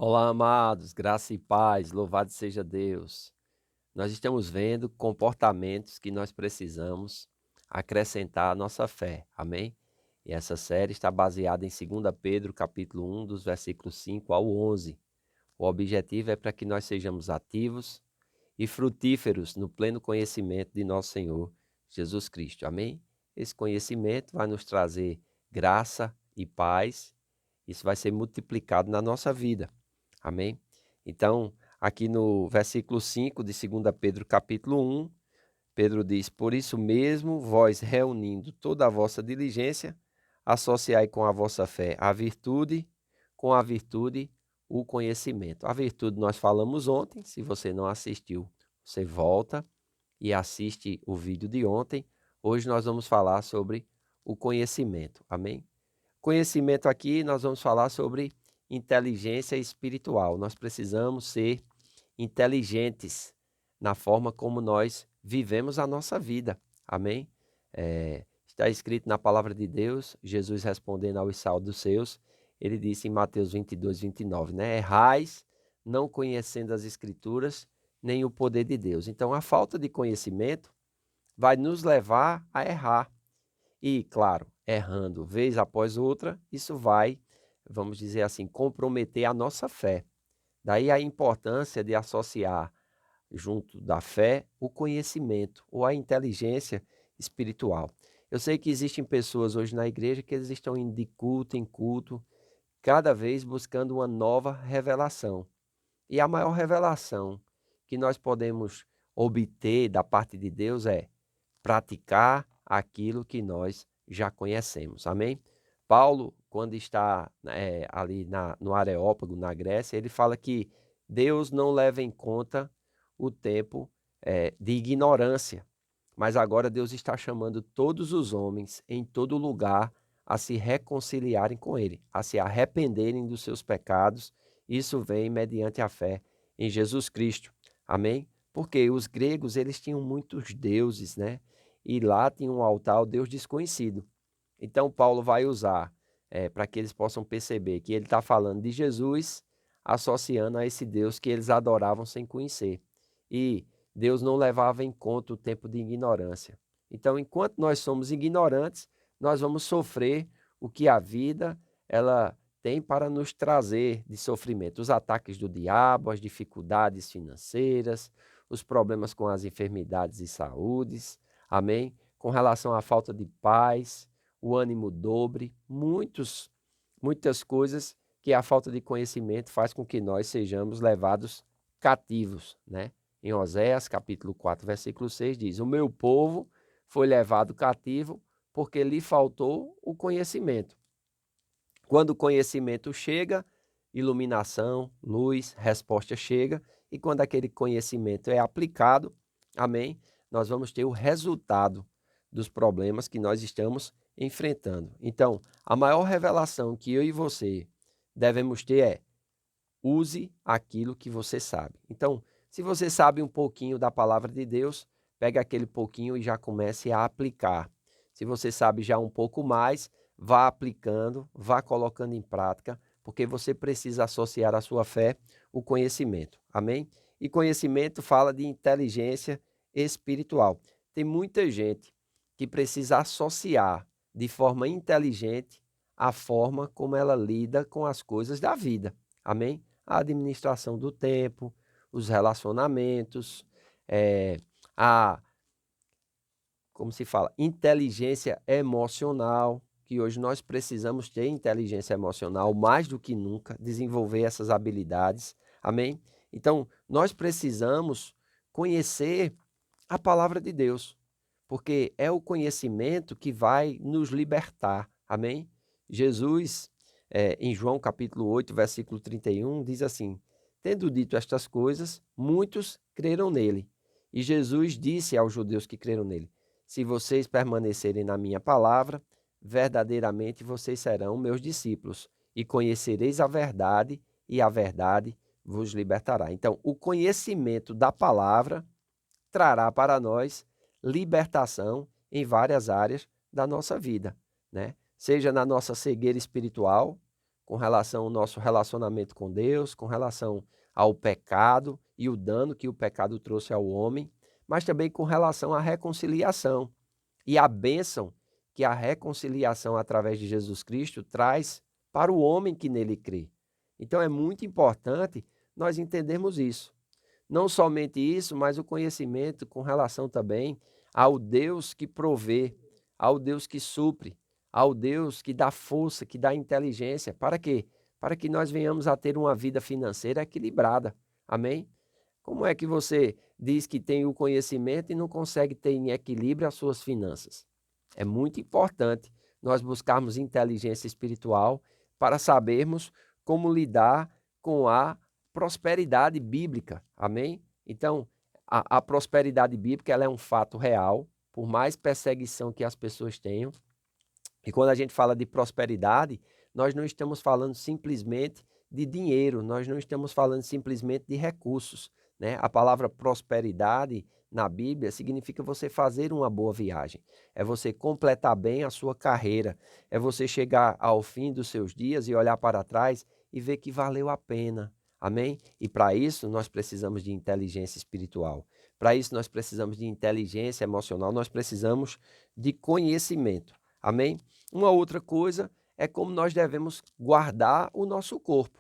Olá, amados, graça e paz, louvado seja Deus. Nós estamos vendo comportamentos que nós precisamos acrescentar à nossa fé, amém? E essa série está baseada em 2 Pedro, capítulo 1, dos versículos 5 ao 11. O objetivo é para que nós sejamos ativos e frutíferos no pleno conhecimento de nosso Senhor Jesus Cristo, amém? Esse conhecimento vai nos trazer graça e paz, isso vai ser multiplicado na nossa vida. Amém? Então, aqui no versículo 5 de 2 Pedro capítulo 1, Pedro diz: Por isso mesmo, vós reunindo toda a vossa diligência, associai com a vossa fé a virtude, com a virtude o conhecimento. A virtude nós falamos ontem, se você não assistiu, você volta e assiste o vídeo de ontem. Hoje nós vamos falar sobre o conhecimento, amém? Conhecimento aqui, nós vamos falar sobre inteligência espiritual. Nós precisamos ser inteligentes na forma como nós vivemos a nossa vida. Amém? Está escrito na palavra de Deus, Jesus respondendo aos saduceus, ele disse em Mateus 22, 29, né? Errais, não conhecendo as escrituras, nem o poder de Deus. Então, a falta de conhecimento vai nos levar a errar. E, claro, errando vez após outra, isso vai, vamos dizer assim, comprometer a nossa fé. Daí a importância de associar, junto da fé, o conhecimento ou a inteligência espiritual. Eu sei que existem pessoas hoje na igreja que eles estão indo de culto em culto, cada vez buscando uma nova revelação. E a maior revelação que nós podemos obter da parte de Deus é praticar aquilo que nós já conhecemos. Amém? Paulo, quando está ali no Areópago, na Grécia, ele fala que Deus não leva em conta o tempo de ignorância, mas agora Deus está chamando todos os homens em todo lugar a se reconciliarem com Ele, a se arrependerem dos seus pecados. Isso vem mediante a fé em Jesus Cristo. Amém? Porque os gregos, eles tinham muitos deuses, né? E lá tinha um altar ao Deus desconhecido. Então Paulo vai usar para que eles possam perceber que ele está falando de Jesus, associando a esse Deus que eles adoravam sem conhecer. E Deus não levava em conta o tempo de ignorância. Então, enquanto nós somos ignorantes, nós vamos sofrer o que a vida ela tem para nos trazer de sofrimento. Os ataques do diabo, as dificuldades financeiras, os problemas com as enfermidades e saúdes, amém? Com relação à falta de paz, o ânimo dobre, muitas coisas que a falta de conhecimento faz com que nós sejamos levados cativos, né? Em Oséias, capítulo 4, versículo 6 diz: O meu povo foi levado cativo porque lhe faltou o conhecimento. Quando o conhecimento chega, iluminação, luz, resposta chega, e quando aquele conhecimento é aplicado, amém, nós vamos ter o resultado dos problemas que nós estamos enfrentando. Então, a maior revelação que eu e você devemos ter é: use aquilo que você sabe. Então, se você sabe um pouquinho da palavra de Deus, pega aquele pouquinho e já comece a aplicar. Se você sabe já um pouco mais, vá aplicando, vá colocando em prática, porque você precisa associar à sua fé o conhecimento. Amém? E conhecimento fala de inteligência espiritual. Tem muita gente que precisa associar de forma inteligente a forma como ela lida com as coisas da vida. Amém? A administração do tempo, os relacionamentos, a, como se fala, inteligência emocional, que hoje nós precisamos ter inteligência emocional mais do que nunca, desenvolver essas habilidades, amém? Então, nós precisamos conhecer a palavra de Deus, porque é o conhecimento que vai nos libertar, amém? Jesus, em João capítulo 8, versículo 31, diz assim: Tendo dito estas coisas, muitos creram nele. E Jesus disse aos judeus que creram nele: Se vocês permanecerem na minha palavra, verdadeiramente vocês serão meus discípulos, e conhecereis a verdade, e a verdade vos libertará. Então, o conhecimento da palavra trará para nós libertação em várias áreas da nossa vida, né? Seja na nossa cegueira espiritual, com relação ao nosso relacionamento com Deus, com relação ao pecado e o dano que o pecado trouxe ao homem, mas também com relação à reconciliação e a bênção que a reconciliação através de Jesus Cristo traz para o homem que nele crê. Então é muito importante nós entendermos isso. Não somente isso, mas o conhecimento com relação também ao Deus que provê, ao Deus que supre, ao Deus que dá força, que dá inteligência. Para quê? Para que nós venhamos a ter uma vida financeira equilibrada. Amém? Como é que você diz que tem o conhecimento e não consegue ter em equilíbrio as suas finanças? É muito importante nós buscarmos inteligência espiritual para sabermos como lidar com a prosperidade bíblica. Amém? Então, a prosperidade bíblica ela é um fato real, por mais perseguição que as pessoas tenham. E quando a gente fala de prosperidade, nós não estamos falando simplesmente de dinheiro, nós não estamos falando simplesmente de recursos, né? A palavra prosperidade na Bíblia significa você fazer uma boa viagem, é você completar bem a sua carreira, é você chegar ao fim dos seus dias e olhar para trás e ver que valeu a pena. Amém? E para isso nós precisamos de inteligência espiritual. Para isso nós precisamos de inteligência emocional, nós precisamos de conhecimento. Amém? Uma outra coisa é como nós devemos guardar o nosso corpo,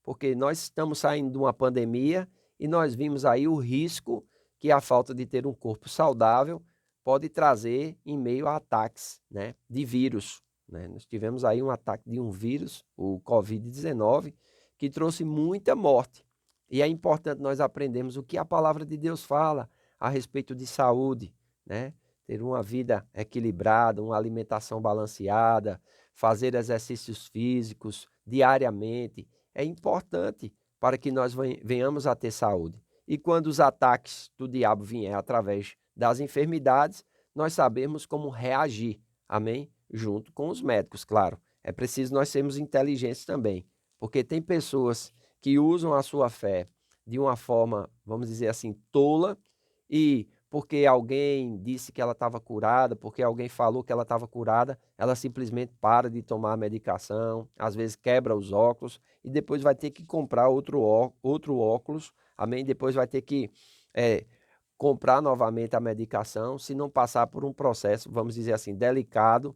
porque nós estamos saindo de uma pandemia e nós vimos aí o risco que a falta de ter um corpo saudável pode trazer em meio a ataques, né, de vírus, né? Nós tivemos aí um ataque de um vírus, o Covid-19, que trouxe muita morte. E é importante nós aprendermos o que a palavra de Deus fala a respeito de saúde, né? Ter uma vida equilibrada, uma alimentação balanceada, fazer exercícios físicos diariamente, é importante para que nós venhamos a ter saúde. E quando os ataques do diabo vier através das enfermidades, nós sabemos como reagir, amém? Junto com os médicos, claro. É preciso nós sermos inteligentes também, porque tem pessoas que usam a sua fé de uma forma, vamos dizer assim, tola, e porque alguém disse que ela estava curada, porque alguém falou que ela estava curada, ela simplesmente para de tomar a medicação, às vezes quebra os óculos e depois vai ter que comprar outro óculos, amém? Depois vai ter que comprar novamente a medicação, se não passar por um processo, vamos dizer assim, delicado,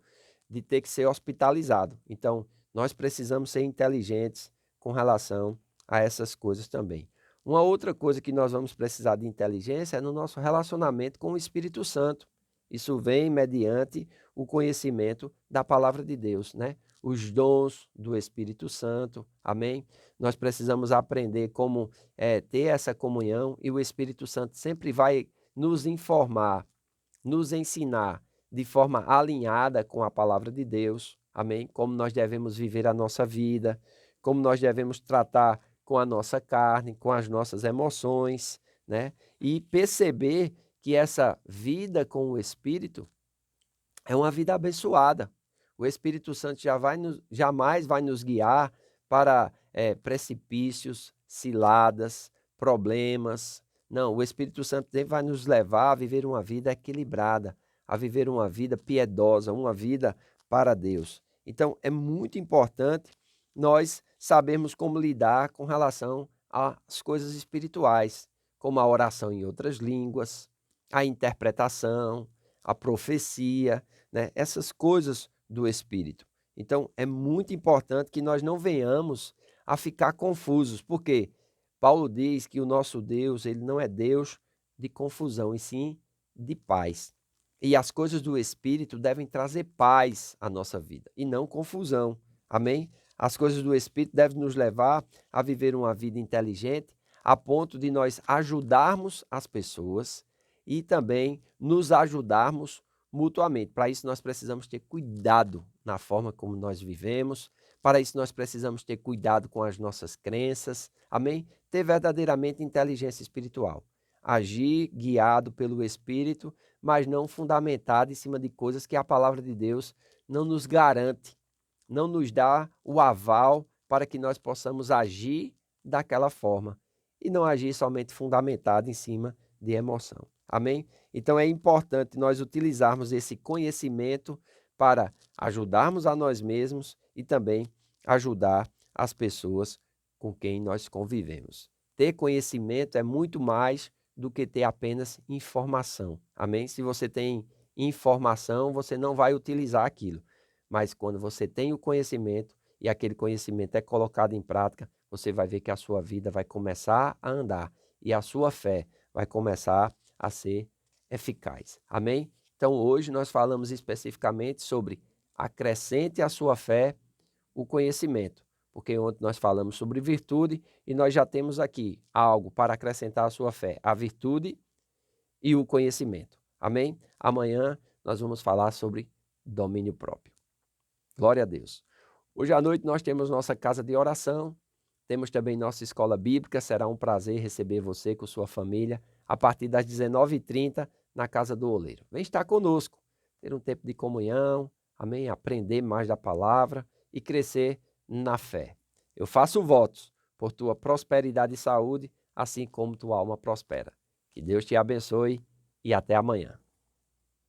de ter que ser hospitalizado. Então, nós precisamos ser inteligentes com relação a essas coisas também. Uma outra coisa que nós vamos precisar de inteligência é no nosso relacionamento com o Espírito Santo. Isso vem mediante o conhecimento da palavra de Deus, né? Os dons do Espírito Santo, amém? Nós precisamos aprender como ter essa comunhão e o Espírito Santo sempre vai nos informar, nos ensinar de forma alinhada com a palavra de Deus, amém? Como nós devemos viver a nossa vida, como nós devemos tratar com a nossa carne, com as nossas emoções, né? E perceber que essa vida com o Espírito é uma vida abençoada. O Espírito Santo jamais vai nos guiar para precipícios, ciladas, problemas. Não, o Espírito Santo sempre vai nos levar a viver uma vida equilibrada, a viver uma vida piedosa, uma vida para Deus. Então, é muito importante nós sabermos como lidar com relação às coisas espirituais, como a oração em outras línguas, a interpretação, a profecia, né? Essas coisas do Espírito. Então, é muito importante que nós não venhamos a ficar confusos, porque Paulo diz que o nosso Deus, ele não é Deus de confusão, e sim de paz. E as coisas do Espírito devem trazer paz à nossa vida, e não confusão. Amém? As coisas do Espírito devem nos levar a viver uma vida inteligente, a ponto de nós ajudarmos as pessoas e também nos ajudarmos mutuamente. Para isso nós precisamos ter cuidado na forma como nós vivemos, para isso nós precisamos ter cuidado com as nossas crenças, amém? Ter verdadeiramente inteligência espiritual. Agir guiado pelo Espírito, mas não fundamentado em cima de coisas que a palavra de Deus não nos garante, não nos dá o aval para que nós possamos agir daquela forma e não agir somente fundamentado em cima de emoção. Amém? Então é importante nós utilizarmos esse conhecimento para ajudarmos a nós mesmos e também ajudar as pessoas com quem nós convivemos. Ter conhecimento é muito mais do que ter apenas informação. Amém? Se você tem informação, você não vai utilizar aquilo. Mas quando você tem o conhecimento e aquele conhecimento é colocado em prática, você vai ver que a sua vida vai começar a andar e a sua fé vai começar a ser eficaz. Amém? Então hoje nós falamos especificamente sobre acrescente à sua fé o conhecimento, porque ontem nós falamos sobre virtude e nós já temos aqui algo para acrescentar à sua fé, a virtude e o conhecimento. Amém? Amanhã nós vamos falar sobre domínio próprio. Glória a Deus. Hoje à noite nós temos nossa casa de oração, temos também nossa escola bíblica. Será um prazer receber você com sua família a partir das 19h30 na Casa do Oleiro. Vem estar conosco, ter um tempo de comunhão, amém? Aprender mais da palavra e crescer na fé. Eu faço votos por tua prosperidade e saúde, assim como tua alma prospera. Que Deus te abençoe e até amanhã.